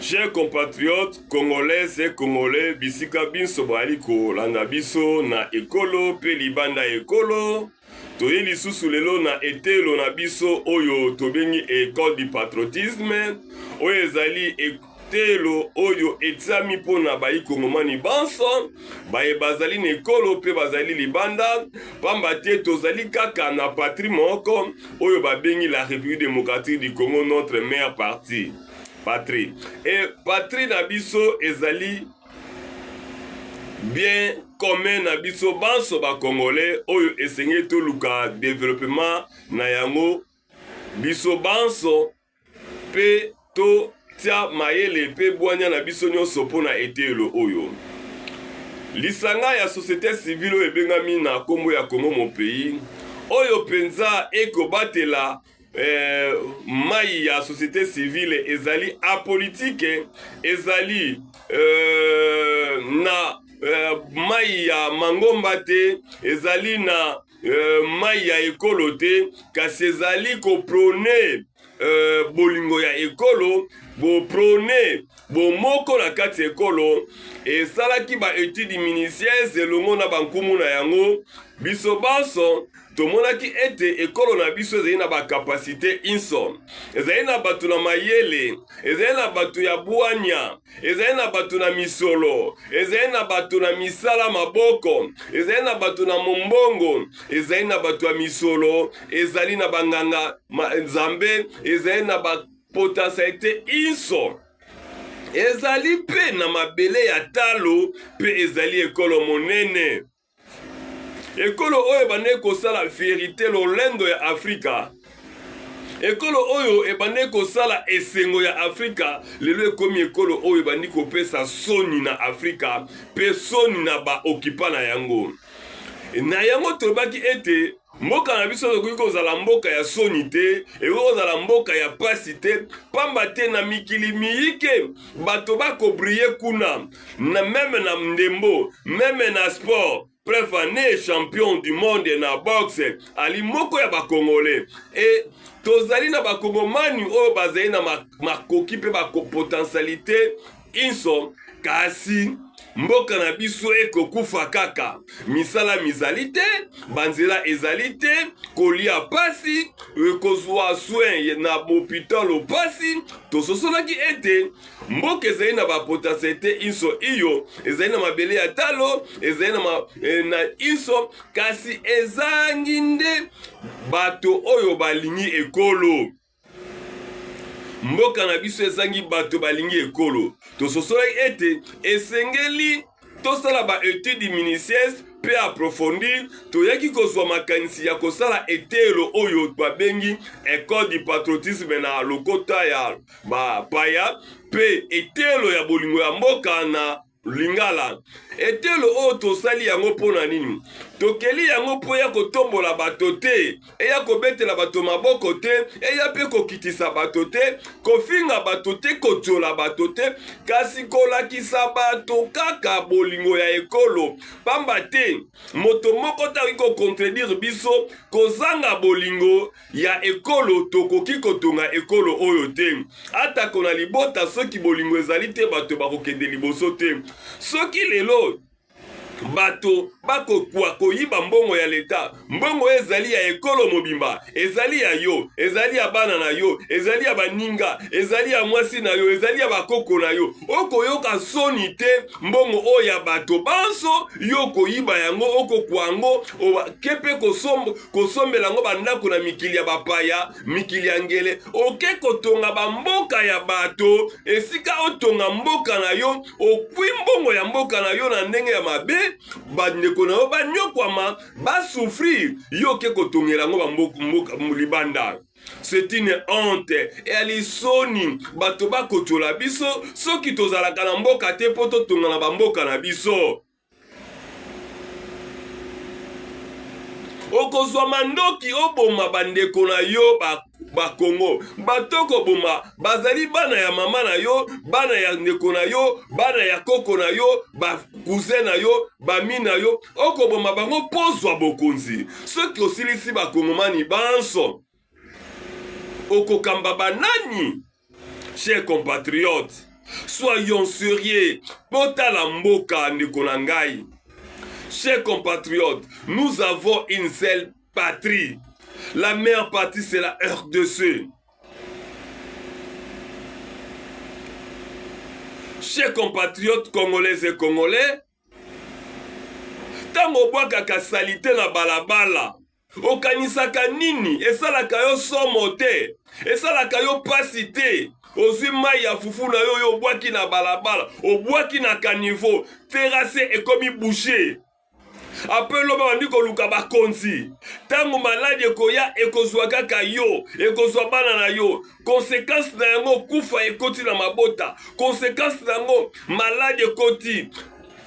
Chers compatriotes congolais et congolais, bisika binso bali kolanda biso na ekolo pe libanda ekolo. Toye lisusu lelo na etelo na biso oyo tobengi école du patriotisme. Oyo ezali etelo oyo etiami mpona bayi kongomani banso. Baye bazali na ekolo pe bazali libanda. Pamba te tozali kaka na patrie moko oyo babengi la République démocratique du Congo, notre mère partie. Patrie. Et patrie na biso ezali bien commun na biso banso ba congolais oyo esengeli toluka développement na yango biso banso pe to tia mayele pe bwanya na biso nyonso mpona etelo oyo. Lisanga ya société civile oyo ebengami na kombo ya Congo mon pays oyo penza ekobatela mai ya société civile ezali apolitique, ezali na mai ya mangomba te, ezali na mai ya ekolo te, kasi ezali koprone bolingo ya ekolo, boprone bomoko na kati ekolo. Esalaki ba étude minutieuse elongo na bankumu na yango. Biso banso tomonaki ete ekolo na biso ezali na bakapasite inso, ezali na bato na mayele, ezali na bato ya bwanya, ezali na bato na misolo, ezali na bato na misala maboko, ezali na bato na mombongo, ezali na bato ya misolo, ezali na banganga nzambe, ezali na bapotentialité inso, ezali pe na mabele ya talo, pe ezali ekolo monene. Ekolo oyo ebande kosala vérité lolendo ya Afrika. Ekolo oyo ebande kosala esengo ya Afrika. Lelo ekomi ekolo oyo ebandi kopesa soni na Afrika, pe soni na ba okipa na yango. Na yango tolobaki ete mboka na biso ekoki kozala mboka ya soni te, ekoki kozala mboka ya pasi te, pamba te na mikili miyike bato bakobrille kuna, na meme na ndembo, meme na sport. Bref, ané champion du monde na boxe ali moko ya bakongole. Et tozali na bakongomani oyo bazali na makoki pe bakopotentialité inso, kasi mboka na biso ekokufa kaka. Misala mizali te, banzela ezali te, kolia pasi, kozwa soin na hôpital pasi. Tososolaki ete mboka ezali na bapotentialité inso iyo, ezali na mabele ya talo, ezali na inso, kasi ezangi nde bato oyo balingi ekolo. Mboka na biso ezangi bato balingi ekolo. Tososolaki ete esengeli tosala ba étude minutieuse pe approfondir, toyaki kozwa makanisi ya kosala etelo oyo babengi école du patriotisme na lokota ya bapaya, pe etelo ya bolingo ya mboka na lingala. Etelo oyo tosali yango mpona nini? Tokeli yango mpo ya kotombola bato te, eya kobetela bato maboko te, eya pe kokitisa bato te, kofinga bato te, kotiola bato te, kasi kolakisa bato kaka bolingo ya ekolo. Pamba te moto moko taki kocontredire biso kozanga bolingo ya ekolo, tokoki kotonga ekolo oyo te. Atako na libota soki bolingo ezali te, bato bakokende liboso te. Soki lelo bato bakokwa koyiba mbongo ya leta, mbongo ezali ya ekolo mobimba, ezali ya yo, ezali ya bana na yo, ezali ya baninga, ezali ya mwasi na yo, ezali ya bakoko na yo, okoyoka soni te mbongo oyo ya bato banso, yo koyiba yango, okokwa yango, kepe kosombela yango bandako na mikili ya bapaya, mikili ya ngele, oke kotonga bamboka ya bato, esika otonga mboka na yo, okwi mbongo ya mboka na yo na ndenge ya mabe, bandeko na yo banyokwama, basouffrir, yo ke kotongela yango bamboka libanda. C'est une honte. Et alisoni bato bakotiola biso, soki tozalaka na mboka te po totonga na bamboka na biso. Okozwa mandoki oboma bandeko na yo Bakongo, batoko boma bazali bana ya mama na yo, bana ya ndeko na yo, bana ya koko na yo, ba cousin na yo, bami na yo, oko boma bango pozwa bokonzi. Soki osilisi bakongomani banso, oko kamba banani, chers compatriotes. Soyons sérieux. Potala mboka ndeko na ngai. Chers compatriotes, nous avons une seule patrie. La meilleure patrie, c'est la RDC. Chers compatriotes congolais et congolais, tango bwakaka salite na balabala, okanisaka nini, esalaka yo somo te, esalaka yo pasi te, ozwi mai ya fufu na yo yo bwaki na balabala, obwaki na kanivo, terrasse ekomi bouché. Après l'homme bandi koluka bakonzi, tango maladi ekoya ekozwa kaka yo, ekozwa bana na yo, conséquence na yango kufa ekoti na mabota, conséquence na yango maladi ekoti,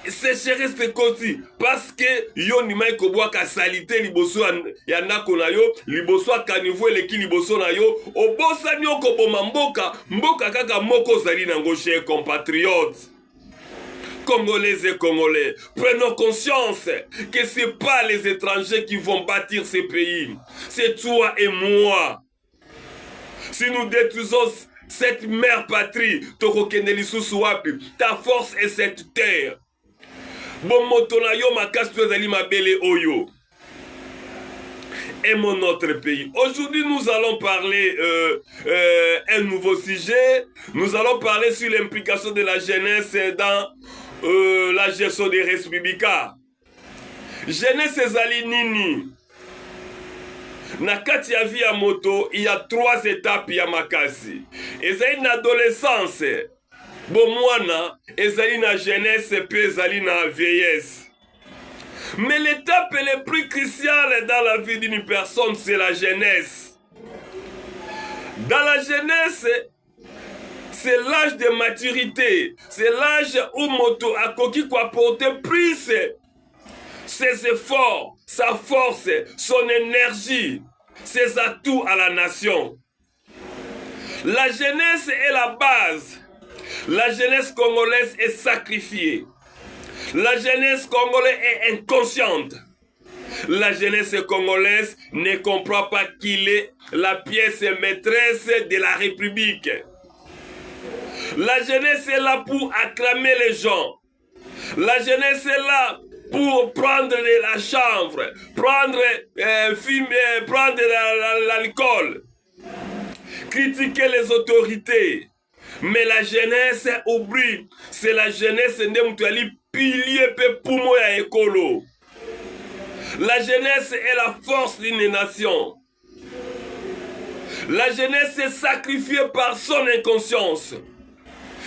sécheresse ekoti, parce que yo ndima ekobwaka salite liboso ya ndako na yo, liboso ya kanivo eleki liboso na yo, obosani okoboma mboka, mboka kaka moko ozali nango, chers compatriotes. Congolais et Congolais, prenons conscience que ce n'est pas les étrangers qui vont bâtir ces pays. C'est toi et moi. Si nous détruisons cette mère patrie, ta force est cette terre. Aimons notre pays. Aujourd'hui, nous allons parler un nouveau sujet. Nous allons parler sur l'implication de la jeunesse dans la gestion des républicains. Jeunesse ezali nini? Na kati ya vie ya moto, il y a 3 étapes ya makasi. Ezali na adolescence, bomwana, ezali na jeunesse, pe ezali na vieillesse. Mais l'étape la plus cruciale dans la vie d'une personne, c'est la jeunesse. Dans la jeunesse, c'est l'âge de maturité. C'est l'âge où moto a koki ko apporter plus ses efforts, sa force, son énergie, ses atouts à la nation. La jeunesse est la base. La jeunesse congolaise est sacrifiée. La jeunesse congolaise est inconsciente. La jeunesse congolaise ne comprend pas qu'il est la pièce maîtresse de la République. La jeunesse est là pour acclamer les gens. La jeunesse est là pour prendre la chanvre, prendre l'alcool, critiquer les autorités. Mais la jeunesse oublie, c'est la jeunesse de pilier pour ya écolo. La jeunesse est la force d'une nation. La jeunesse est sacrifiée par son inconscience.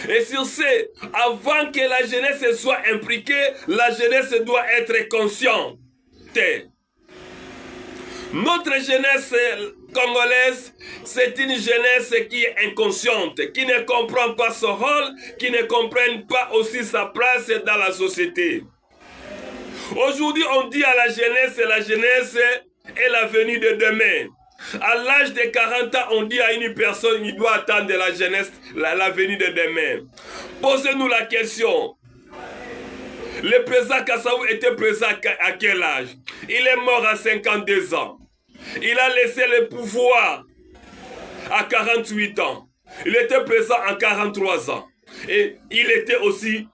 Et sur ce, avant que la jeunesse soit impliquée, la jeunesse doit être consciente. Notre jeunesse congolaise, c'est une jeunesse qui est inconsciente, qui ne comprend pas son rôle, qui ne comprend pas aussi sa place dans la société. Aujourd'hui, on dit à la jeunesse est l'avenir de demain. À l'âge de 40 ans, on dit à une personne, il doit attendre la jeunesse, l'avenir de demain. Posez-nous la question. Le président Kassaou était président à quel âge? Il est mort à 52 ans. Il a laissé le pouvoir à 48 ans. Il était président à 43 ans. Et il était aussi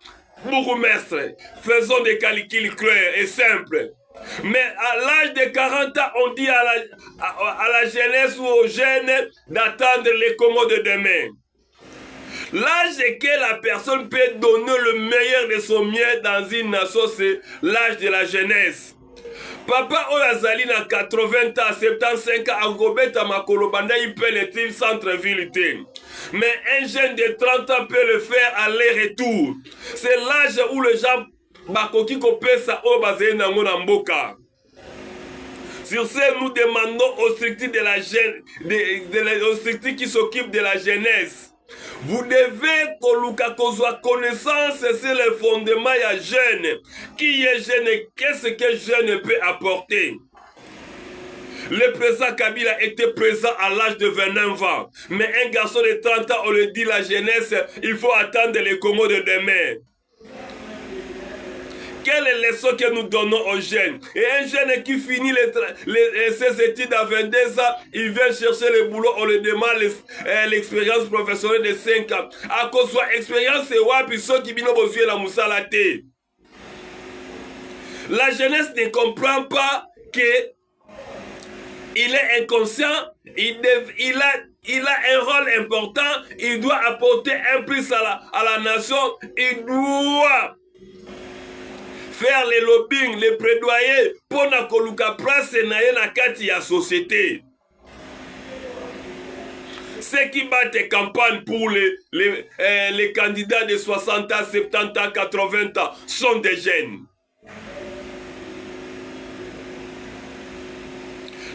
bourgmestre. Faisons des calculs clairs et simples. Mais à l'âge de 40 ans, on dit à la jeunesse ou aux jeunes d'attendre les Congo de demain. L'âge que la personne peut donner le meilleur de son mieux dans une nation, c'est l'âge de la jeunesse. Papa Oyazali na 80 ans, 75 ans, Angobeta Makolobanda, il peut le centre-ville. Mais un jeune de 30 ans peut le faire aller-retour. C'est l'âge où les gens bakoki kopesa o bazeli nango na mboka. Sur ce, nous demandons aux structures de la jeune, aux structures qui s'occupent de la jeunesse. Vous devez kozwa connaissance sur le fondement ya jeune. Qui est jeune et qu'est-ce que jeune peut apporter? Le président Kabila était présent à l'âge de 29 ans. Mais un garçon de 30 ans, on le dit la jeunesse, il faut attendre les Congo de demain. quelle leçon que nous donnons aux jeunes? Et un jeune qui finit ses études à 22 ans, il vient chercher le boulot, on lui demande l'expérience professionnelle de 5 ans. À cause de son expérience, c'est wapi so qui bino bozué la moussala te. La jeunesse ne comprend pas que il est inconscient, il a un rôle important, il doit apporter un plus à la nation, il doit faire les lobbying, les plaidoyers pour na koluka place na ye na kati ya société. Ceux qui battent campagne pour les candidats de 60 ans, 70 ans, 80 ans sont des jeunes.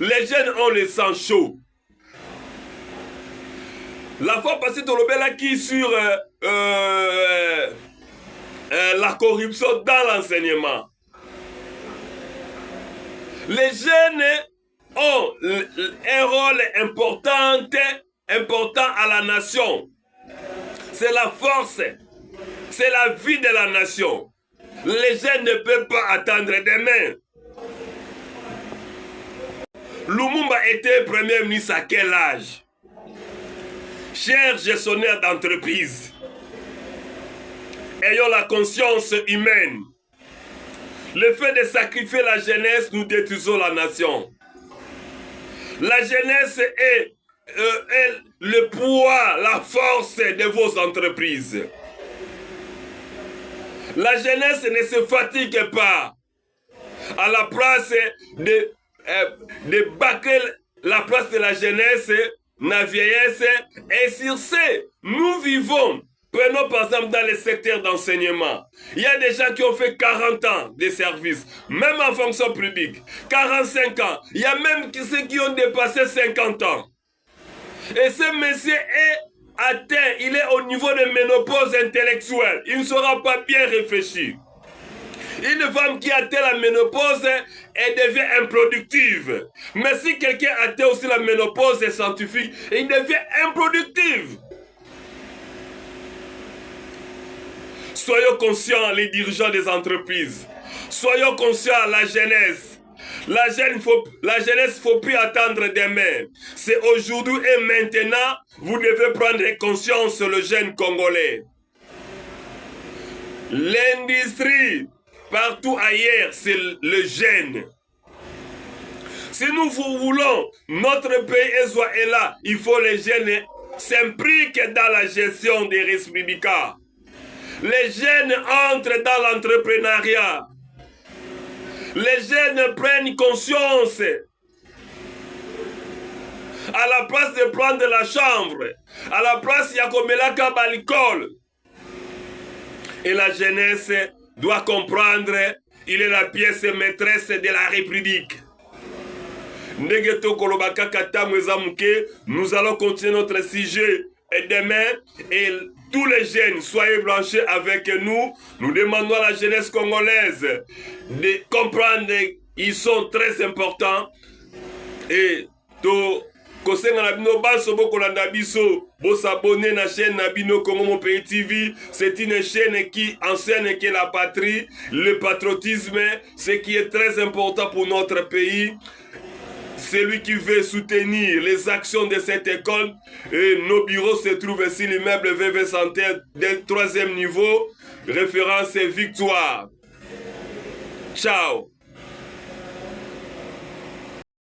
Les jeunes ont le sang chaud. La fois passée, Tolobela qui sur la corruption dans l'enseignement. Les jeunes ont un rôle important à la nation. C'est la force, c'est la vie de la nation. Les jeunes ne peuvent pas attendre demain. Lumumba était premier ministre à quel âge? Chers gestionnaires d'entreprise, ayons la conscience humaine. Le fait de sacrifier la jeunesse, nous détruisons la nation. La jeunesse est le poids, la force de vos entreprises. La jeunesse ne se fatigue pas. À la place de bâcler la place de la jeunesse, la vieillesse, et sur ce, nous vivons. Prenons par exemple dans les secteurs d'enseignement. Il y a des gens qui ont fait 40 ans de service, même en fonction publique. 45 ans. Il y a même ceux qui ont dépassé 50 ans. Et ce monsieur est atteint, il est au niveau de ménopause intellectuelle. Il ne sera pas bien réfléchi. Une femme qui atteint la ménopause, elle devient improductive. Mais si quelqu'un atteint aussi la ménopause scientifique, il devient improductive. Soyons conscients, les dirigeants des entreprises. Soyons conscients, la jeunesse. La jeunesse, il ne faut plus attendre demain. C'est aujourd'hui et maintenant, vous devez prendre conscience, le jeune Congolais. L'industrie, partout ailleurs, c'est le jeune. Si nous voulons notre pays soit là, il faut les jeunes s'impliquent dans la gestion des républicains. Les jeunes entrent dans l'entrepreneuriat. Les jeunes prennent conscience. À la place de prendre la chambre, à la place il y a comme la l'alcool. Et la jeunesse doit comprendre, il est la pièce maîtresse de la République. Nous allons continuer notre sujet et demain, et tous les jeunes, soyez branchés avec nous. Nous demandons à la jeunesse congolaise de comprendre qu'ils sont très importants. Et s'abonner à la chaîne Nabino Congo Mon Pays TV. C'est une chaîne qui enseigne que la patrie, le patriotisme, ce qui est très important pour notre pays. Celui qui veut soutenir les actions de cette école, nos bureaux se trouvent ici, l'immeuble VV Santé du 3e niveau, référence Victoire. Ciao.